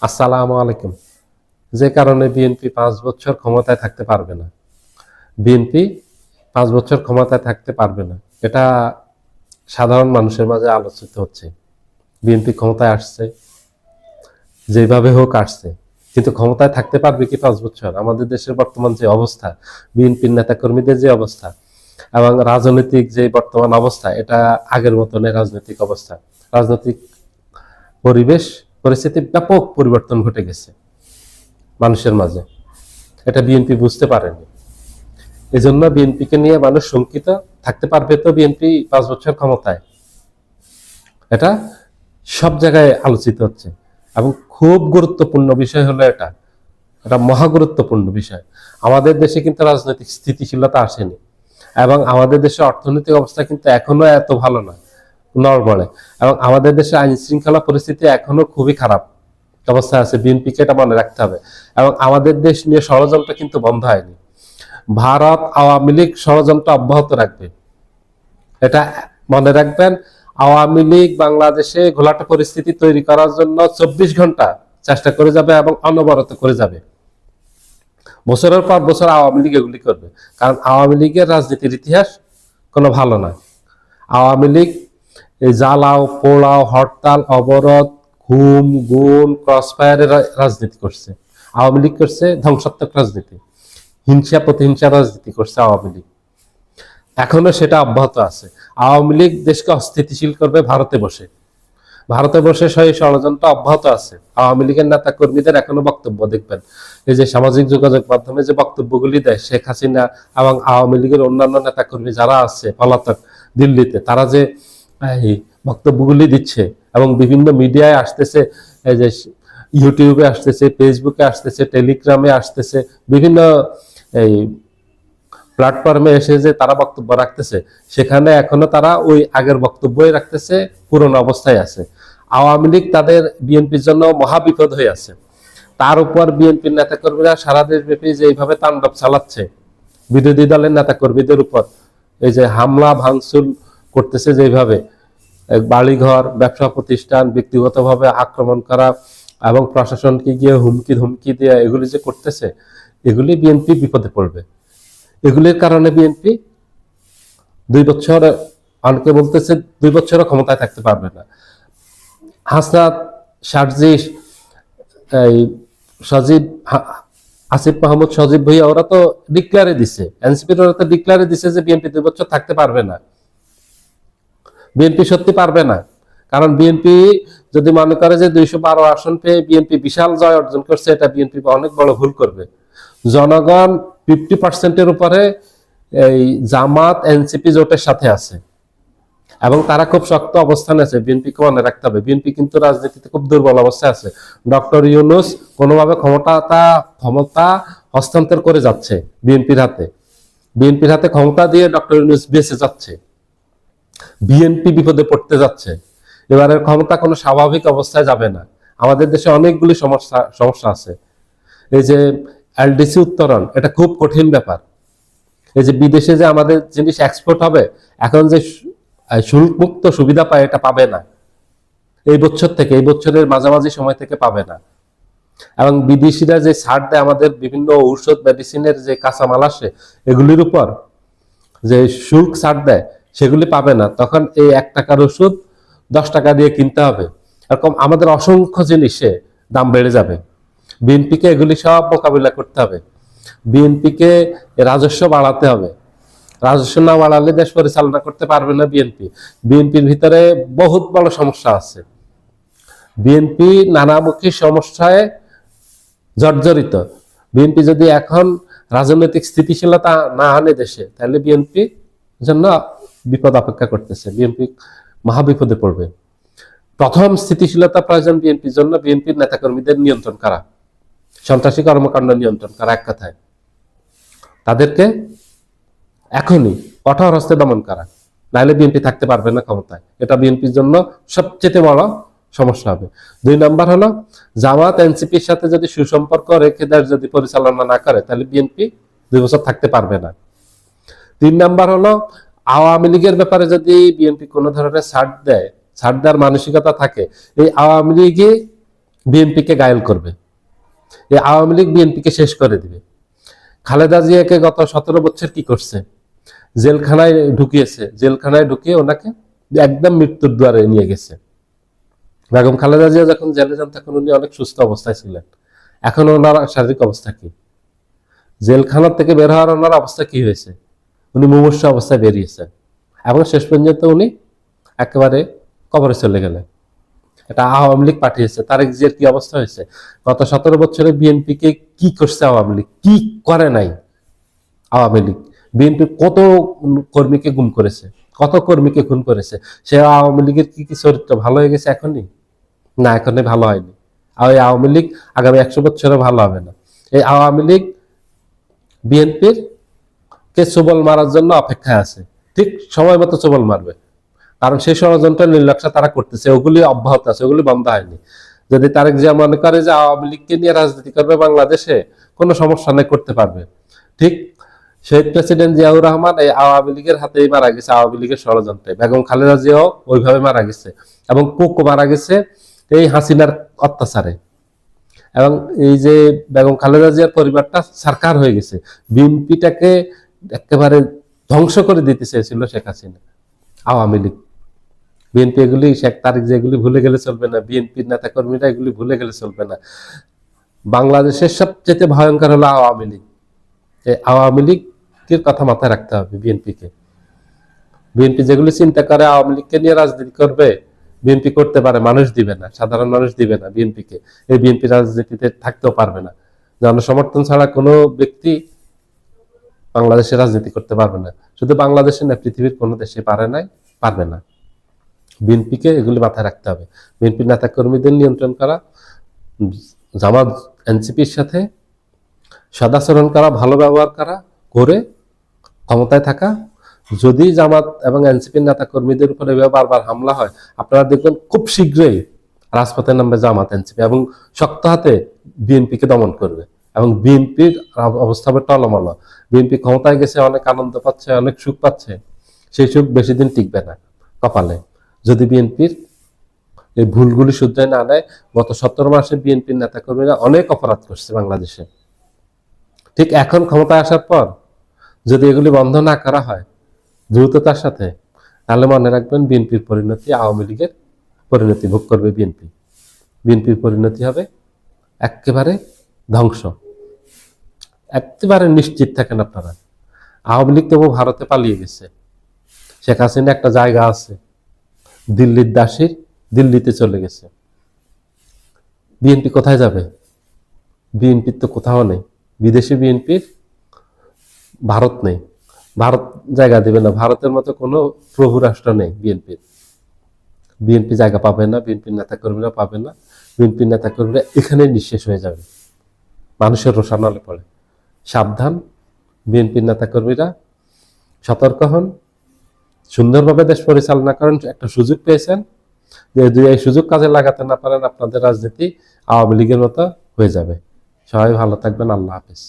আসসালামু আলাইকুম। যে কারণে বিএনপি 5 বছর ক্ষমতায় থাকতে পারবে না। বিএনপি 5 বছর ক্ষমতায় থাকতে পারবে না, এটা সাধারণ মানুষের মাঝে আলোচিত হচ্ছে। বিএনপি ক্ষমতায় আসছে, যেভাবে হোক আসছে, কিন্তু ক্ষমতায় থাকতে পারবে কি 5 বছর? আমাদের দেশের বর্তমান যে অবস্থা, বিএনপির নেতাকর্মীদের যে অবস্থা এবং রাজনৈতিক যে বর্তমান অবস্থা, এটা আগের মতনের রাজনৈতিক অবস্থা। রাজনৈতিক পরিবেশ পরিস্থিতি ব্যাপক পরিবর্তন ঘটে গেছে মানুষের মাঝে। এটা বিএনপি বুঝতে পারেনি। এই জন্য বিএনপিকে নিয়ে মানুষ শঙ্কিত। থাকতে পারবে তো বিএনপি 5 বছর ক্ষমতায়? এটা সব জায়গায় আলোচিত হচ্ছে এবং খুব গুরুত্বপূর্ণ বিষয় হলো এটা। এটা মহা গুরুত্বপূর্ণ বিষয়। আমাদের দেশে কিন্তু রাজনৈতিক স্থিতিশীলতা আসেনি এবং আমাদের দেশের অর্থনৈতিক অবস্থা কিন্তু এখনো এত ভালো না, নড়বড়ে। এবং আমাদের দেশের আইন শৃঙ্খলা পরিস্থিতি এখনো খুবই খারাপ অবস্থায় আছে। বিএনপিকে এটা মনে রাখতে হবে। এবং আমাদের দেশ নিয়ে ষড়যন্ত্র কিন্তু বন্ধ হয়নি। ভারত আওয়ামী লীগ ষড়যন্ত্র অব্যাহত রাখবে, এটা মনে রাখবেন। আওয়ামী লীগ বাংলাদেশে ঘোলাটে পরিস্থিতি তৈরি করার জন্য 24 ঘন্টা চেষ্টা করে যাবে এবং অনবরত করে যাবে। বছরের পর বছর আওয়ামী লীগ এগুলি করবে, কারণ আওয়ামী লীগের রাজনীতির ইতিহাস কোনো ভালো না। আওয়ামী লীগ এই জ্বালাও পোড়াও, হরতাল, অবরোধ, ঘুম গুণ, ক্রসফায়ারের রাজনীতি করছে। আওয়ামী লীগ করছে ধ্বংসাত্মক রাজনীতি, হিংসা প্রতিহিংসা রাজনীতি করছে আওয়ামী লীগ। এখনো সেটা অব্যাহত আছে। আওয়ামী লীগ দেশকে অস্থিতিশীল করবে ভারতে বসে। ভারতে বসে সেই ষড়যন্ত্র অব্যাহত আছে। আওয়ামী লীগের নেতা কর্মীদের এখনো বক্তব্য দেখবেন, এই যে সামাজিক যোগাযোগ মাধ্যমে যে বক্তব্যগুলি দেয় শেখ হাসিনা এবং আওয়ামী লীগের অন্যান্য নেতা কর্মী যারা আছে পলাতক দিল্লিতে, তারা যে এই বক্তব্যগুলি দিচ্ছে এবং বিভিন্ন মিডিয়ায় আসতেছে, এই যে ইউটিউবে আসতেছে, ফেসবুকে আসতেছে, টেলিগ্রামে আসতেছে, বিভিন্ন এই প্ল্যাটফর্মে এসে যে তারা বক্তব্য রাখতেছে, সেখানে এখনো তারা ওই আগের বক্তব্যই রাখতেছে, পুরনো অবস্থায় আছে। আওয়ামী লীগ তাদের বিএনপির জন্য মহাবিপদ হয়ে আছে। তার উপর বিএনপির নেতাকর্মীরা সারা দেশব্যাপী যে এইভাবে তাণ্ডব চালাচ্ছে বিরোধী দলের নেতাকর্মীদের উপর, এই যে হামলা ভাঙচুর করতেছে যেভাবে, বাড়িঘর, ব্যবসা প্রতিষ্ঠান, ব্যক্তিগতভাবে আক্রমণ করা এবং প্রশাসনকে গিয়ে হুমকি ধুমকি দেওয়া, এগুলি যে করতেছে, এগুলি বিএনপি বিপদে পড়বে। এগুলির কারণে বিএনপি 2 বছর, অনেকে বলতেছে 2 বছরও ক্ষমতায় থাকতে পারবে না। হাসনাত, শারজিস, এই সজীব, আসিফ মাহমুদ, সজীব ভুইয়া, ওরা তো ডিক্লারে দিছে, এনসিপির ওরা তো ডিক্লারে দিছে যে বিএনপি 2 বছর থাকতে পারবে না। বিএনপি সত্যি পারবে না, কারণ বিএনপি যদি মনে করে যে 212 আসন পেয়ে বিএনপি বিশাল জয় অর্জন করছে, এটা বিএনপি অনেক বড় ভুল করবে। জনগণ 50%-এর উপরে এই জামাত এনসিপি জোটের সাথে আছে এবং তারা খুব শক্ত অবস্থানে আছে। বিএনপিকে মনে রাখতে হবে, বিএনপি কিন্তু রাজনীতিতে খুব দুর্বল অবস্থায় আছে। ডক্টর ইউনূস কোনোভাবে ক্ষমতা হস্তান্তর করে যাচ্ছে বিএনপির হাতে। বিএনপির হাতে ক্ষমতা দিয়ে ডক্টর ইউনূস বেঁচে যাচ্ছে, বিএনপি বিপদে পড়তে যাচ্ছে। এবারের ক্ষমতা কোনো স্বাভাবিক অবস্থায় যাবে না। আমাদের দেশে অনেকগুলি সমস্যা আছে। এই যে এলডিসি উত্তরণ, এটা খুব কঠিন ব্যাপার। এই যে বিদেশে যে আমাদের জিনিস এক্সপোর্ট হবে, এখন যে শুল্ক মুক্ত সুবিধা পায়, এটা পাবে না এই বছর থেকে, এই বছরের মাঝামাঝি সময় থেকে পাবে না। এবং বিদেশিরা যে ছাড় দেয় আমাদের বিভিন্ন ঔষধ মেডিসিনের যে কাঁচামাল আসে, এগুলির উপর যে শুল্ক ছাড় দেয়, সেগুলি পাবে না। তখন এই 1 টাকার ওষুধ 10 টাকা দিয়ে কিনতে হবে। এরকম আমাদের অসংখ্য জিনিসে দাম বেড়ে যাবে। বিএনপিকে এগুলি সব মোকাবিলা করতে হবে। বিএনপিকে রাজস্ব বাড়াতে হবে। রাজস্ব না বাড়ালে দেশ পরিচালনা করতে পারবে না বিএনপি। বিএনপির ভিতরে বহুত বড় সমস্যা আছে। বিএনপি নানামুখী সমস্যায় জর্জরিত। বিএনপি যদি এখন রাজনৈতিক স্থিতিশীলতা না আনে দেশে, তাহলে বিএনপি জন্য বিপদ অপেক্ষা করতেছে। বিএনপি মহাবিপদে পড়বে। প্রথম স্থিতিশীলতা প্রয়োজন বিএনপির জন্য, বিএনপির নেতাকর্মীদের নিয়ন্ত্রণ করা, সন্ত্রাসী কর্মকাণ্ড নিয়ন্ত্রণ করা, এক কথায় তাদেরকে এখনই কঠোর হস্তে দমন করা, নাহলে বিএনপি থাকতে পারবে না ক্ষমতায়। এটা বিএনপির জন্য সবচেয়ে বড় সমস্যা হবে। 2 নম্বর হলো, জামাত এনসিপির সাথে যদি সুসম্পর্ক রেখে দেশ যদি পরিচালনা না করে, তাহলে বিএনপি 2 বছর থাকতে পারবে না। 3 নম্বর হলো, আওয়ামী লীগের ব্যাপারে যদি বিএনপি কোনো ধরনের ছাড় দেওয়ার মানসিকতা থাকে, এই আওয়ামী লীগই বিএনপিকে ঘায়েল করবে। এই আওয়ামী লীগ বিএনপিকে শেষ করে দিবে। খালেদা জিয়াকে গত 17 বছর কি করছে? জেলখানায় ঢুকিয়েছে, জেলখানায় ঢুকিয়ে ওনাকে একদম মৃত্যুর দুয়ারে নিয়ে গেছে। বেগম খালেদা জিয়া যখন জেলে যান তখন উনি অনেক সুস্থ অবস্থায় ছিলেন। এখন ওনার শারীরিক অবস্থা কি? জেলখানা থেকে বের হওয়ার ওনার অবস্থা কি হয়েছে? উনি মুমূর্ষু অবস্থায় বেরিয়েছেন এবং শেষ পর্যন্ত উনি একেবারে কবরে চলে গেলেন। এটা আওয়ামী লীগ পাঠিয়েছে। তারেক জিয়ার কি অবস্থা হয়েছে? গত 17 বছরে বিএনপিকে কি করছে আওয়ামী লীগ? কি করে নাই আওয়ামী লীগ? বিএনপি কত কর্মীকে গুম করেছে, কত কর্মীকে খুন করেছে। সে আওয়ামী লীগের কি কি চরিত্র ভালো হয়ে গেছে এখনই? না, এখনই ভালো হয়নি। আর এই আওয়ামী লীগ আগামী 100 বছরে ভালো হবে না। এই আওয়ামী লীগ বিএনপির কে চুবল মারার জন্য অপেক্ষায় আছে। ঠিক সময় মতো চুবল মারবে, কারণ সেই ষড়যন্ত্র নির্লক্ষ্য তারা করতেছে, ওগুলি অব্যাহত আছে, ওগুলি বন্ধ হয়নি। যদি তারেক জিয়া মনে করে যে আওয়ামী লীগকে নিয়ে রাজনীতি করবে বাংলাদেশে, কোনো সমস্যা নেই, করতে পারবে। ঠিক শহীদ প্রেসিডেন্ট জিয়াউর রহমান এই আওয়ামী লীগের হাতেই মারা গেছে, আওয়ামী লীগের ষড়যন্ত্রে। বেগম খালেদা জিয়াও ওইভাবে মারা গেছে এবং কোকো মারা গেছে এই হাসিনার অত্যাচারে। এবং এই যে বেগম খালেদা জিয়ার পরিবারটা সরকার হয়ে গেছে, বিএনপিটাকে একেবারে ধ্বংস করে দিতে চেয়েছিল শেখ হাসিনা, আওয়ামী লীগ। বিএনপি এগুলি, শেখ তারেক যেগুলি ভুলে গেলে চলবে না, বিএনপির নেতা কর্মীরা এগুলি ভুলে গেলে চলবে না। বাংলাদেশের সবচেয়ে ভয়ঙ্কর হলো আওয়ামী লীগ। এই আওয়ামী লীগের কথা মাথায় রাখতে হবে বিএনপিকে। বিএনপি যেগুলি চিন্তা করে আওয়ামী লীগকে নিয়ে রাজনীতি করবে, বিএনপি করতে পারে, মানুষ দিবে না, সাধারণ মানুষ দিবে না বিএনপিকে। এই বিএনপি রাজনীতিতে থাকতেও পারবে না। জনসমর্থন ছাড়া কোনো ব্যক্তি বাংলাদেশে রাজনীতি করতে পারবে না। শুধু বাংলাদেশে না, পৃথিবীর কোনো দেশে পারে নাই, পারবে না। বিএনপিকে এগুলি মাথায় রাখতে হবে। বিএনপির নেতা কর্মীদের নিয়ন্ত্রণ করা, জামাত এনসিপির সাথে সদাচরণ করা, ভালো ব্যবহার করা, করে ক্ষমতায় থাকা। যদি জামাত এবং এনসিপির নেতা কর্মীদের উপরে বারবার হামলা হয়, আপনারা দেখবেন খুব শীঘ্রই রাজপথে নামবে জামাত এনসিপি এবং শক্ত হাতে বিএনপিকে দমন করবে এবং বিএনপির অবস্থা হবে টলমল। বিএনপি ক্ষমতায় গেছে, অনেক আনন্দ পাচ্ছে, অনেক সুখ পাচ্ছে, সেই সুখ বেশি দিন টিকবে না কপালে, যদি বিএনপির এই ভুলগুলি শুধরে না নেয়। গত 17 মাসে বিএনপির নেতা কর্মীরা অনেক অপরাধ করছে বাংলাদেশে। ঠিক এখন ক্ষমতায় আসার পর যদি এগুলি বন্ধ না করা হয় দ্রুততার সাথে, তাহলে মনে রাখবেন বিএনপির পরিণতি আওয়ামী লীগের পরিণতি ভোগ করবে বিএনপি। বিএনপির পরিণতি হবে একেবারে ধ্বংস, একেবারে নিশ্চিত থাকেন আপনারা। আওয়ামী লীগ তবু ভারতে পালিয়ে গেছে। শেখ হাসিনা একটা জায়গা আছে দিল্লির দাসীর, দিল্লিতে চলে গেছে। বিএনপি কোথায় যাবে? বিএনপির তো কোথাও নেই। বিদেশি বিএনপির ভারত নেই, ভারত জায়গা দেবে না। ভারতের মতো কোনো প্রভু রাষ্ট্র নেই বিএনপির। বিএনপি জায়গা পাবে না, বিএনপির নেতা কর্মীরা পাবে না। বিএনপির নেতা কর্মীরা এখানে নিঃশেষ হয়ে যাবে, মানুষের রোষানলে পড়ে। সাবধান, বিএনপির নেতা কর্মীরা সতর্ক হন, সুন্দরভাবে দেশ পরিচালনা করেন। একটা সুযোগ পেয়েছেন, যদি এই সুযোগ কাজে লাগাতে না পারেন, আপনাদের রাজনীতি আওয়ামী লীগের মতো হয়ে যাবে। সবাই ভালো থাকবেন। আল্লাহ হাফেজ।